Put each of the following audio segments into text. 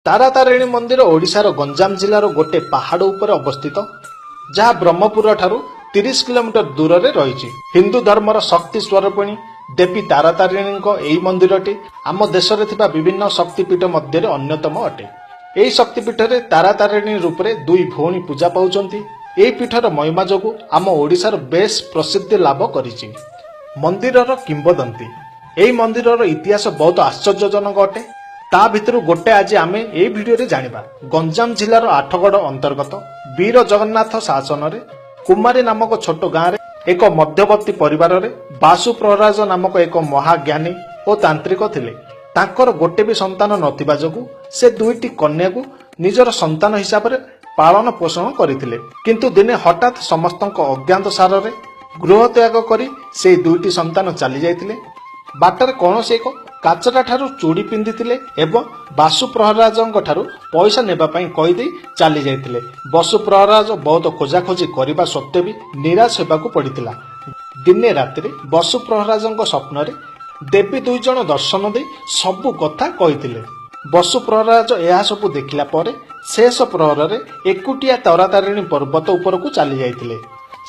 तारातारिणी मंदिर ओडिशार गंजाम जिलार गोटे पहाड़ उपर अवस्थित जहाँ ब्रह्मपुर ठारू 30 किलोमीटर दूर में रही। हिंदू धर्मर शक्ति स्वरूपिणी देवी तारातारिणी यही मंदिरटी आम देश में विभिन्न शक्तिपीठ मध्य अन्यतम अटे। यही शक्तिपीठ में तारातारिणी रूप में दुई भौणी पूजा पाउछंती। यही पीठर महिमा जोगु आम ओडिशार बेस प्रसिद्धि लाभ करिछि। मंदिरर किंबदंती यही मंदिरर इतिहास बहुत आश्चर्यजनक अटे। ता भितर गोटे आज आम यही भिडियो जानिबा। गंजाम जिलार आठगड़ अंतर्गत वीर जगन्नाथ शासन रे कुमारी नामक छोट गाँव रे एक मध्यवर्ती परिवार रे बासु प्रहराज नामक एक महाज्ञानी और तांत्रिक थिले। तांकर गोटे भी संतान नथिबा जोगु से दुईटी कन्या को निजर संतान हिसाब रे पालन पोषण करथिले। किंतु दिने हठात समस्तक अज्ञात सार रे गृह त्याग करी से दुईटी संतान चली जाइथिले। बाटर कौनसी एक काचरा ठारू चूड़ी पिंधिथिले एवं बासु प्रहराजଙ୍କ ठारू पैसा नेबा पई कहि देई चली जाइथिले। बासु प्रहराज बहुत खोजाखोजी करबा सत्वे भी निराश हेबाकू पड़िथिला। दिने रात्रि बासु प्रहराजଙ୍କ स्वप्न रे देवी दुई जण दर्शन दे सबु कथा कहिथिले। बासु प्रहराज यह सबु देखिला परे शेष प्रहर रे एकुटिया तारातारिणी पर्वत उपरकू चली जाइथिले।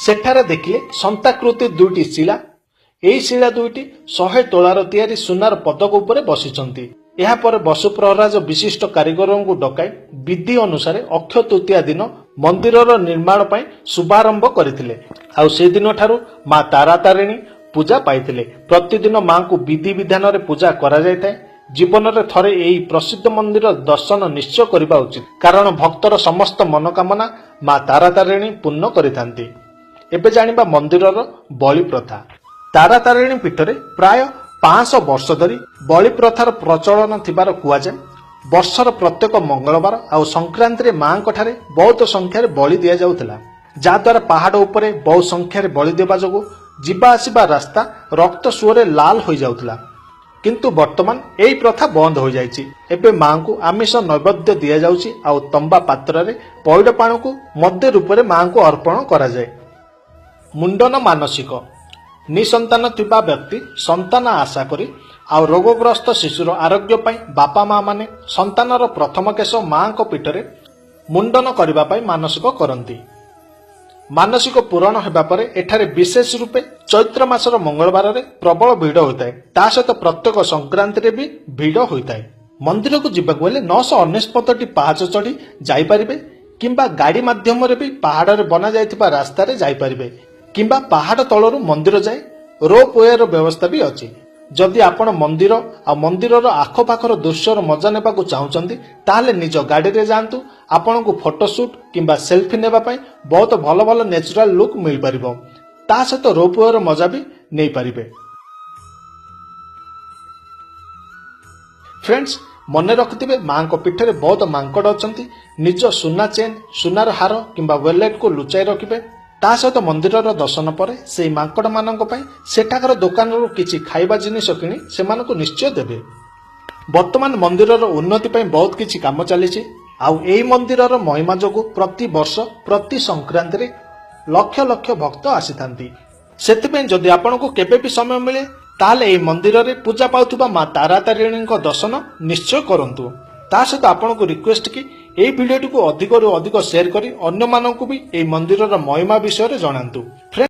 सेठारे देखिले संताकृति दुईटी शिला। यही शिला दुईटी 100 तोलार तैयारी सुनार पदक उपरे बसिचंती। यह पर बासु प्रहराज विशिष्ट कारीगरों को डकाई विधि अनुसार अक्षय तृतीया दिन मंदिरर निर्माण पई शुभारंभ करथिले। आउ से दिन ठारू मां तारातारिणी पूजा पाइथिले। प्रतिदिन मां को विधि विधान रे पूजा करा जायଥାଏ। जीवन रे थरे एही प्रसिद्ध मंदिर दर्शन निश्चय करबा उचित, कारण भक्तर समस्त मनोकामना मां तारातारिणी पूर्ण करिथांती। एबे जानिबा मंदिरर बलि प्रथा। तारातारिणी पीठरे प्राय 500 वर्ष धरी बलि प्रथार प्रचलन थिबार कुआजाए। वर्षर प्रत्येक मंगलवार आउ संक्रांति रे मां ठारे बहुत संख्यार बलि दिया जाउथला, जाद्वारा पहाड़ उपरे बहु संख्यार बलि देबा जोगु जिबा आसिबा रास्ता रक्त सुअरे लाल हो जाउथला। किंतु वर्तमान एही प्रथा बंद हो जाइछि। एबे मां को आमिष नैवेद्य दिया जाउछि आउ तंबा पात्र रे पौड पाण को मध्य रूप रे मां को अर्पण करा जाए। मुंडन मानसिक निसंतान थिबा व्यक्ति संतान आशा करी आ रोगग्रस्त शिशुर आरोग्य पई बापा मां माने संतानर प्रथम केश मां को पीठरे मुंडन करबा पई मानसिक करंती। मानसिक पूरण हेबा परे एठारे विशेष रूपे चैत्र मासर मंगलवार रे प्रबल भीड़ होइताय। ता सहित प्रत्येक संक्रांति रे भी भीड़ होइताय। मंदिर को जिबाक बेले 969 पाहाच चढ़ी जाई परिबे, किंबा गाड़ी माध्यम रे भी पहाड़ रे बना जाइथिबा रास्ता रे जाई परिबे, किंबा पहाड़ तलरू मंदिर जाए रोप वे व्यवस्था भी अच्छी। जदि आपण मंदिर आ मंदिरर आखपाखर दृश्यर मजा नेबाकू चाहुचंती ताहले निज गाड़ी रे जांतु। आपण को फोटोशूट किंबा सेल्फी नेबा पई बहुत भल भल नेचुरल लुक मिल परिबो। ता सहित रोप वे मजा भी नहीं पारिबे। फ्रेंड्स, मने रखिथिबे मां को पीठरे बहुत मांकड़ अछंती। निज सुना चेन सुनार हार किंबा वॉलेट को लुचाई रखिबे। ता सहित मंदिरर दर्शन पर से मांकड़ मानक पई सेठाकर दुकान रो किछि खाइबा जिनिस किनी सेमानकु निश्चय देबे। वर्तमान मंदिरर उन्नति पई बहुत किछि काम चलीछि। आउ एही मंदिरर महिमा जोगु प्रति वर्ष प्रति संक्रांति रे लक्ष लक्ष भक्त आसीथांती। सेथिपई जदि आपनको केबे भी समय मिले ताहले एही मंदिर रे पूजा पाउथुबा मां तारातारिणी दर्शन निश्चय करंतु। ता सहित आपनको रिक्वेस्ट कि एही भिडियोटी को अधिक रु अधिक शेयर करी अन्य मानकु भी एही मंदिरर महिमा विषय रे जणांतु।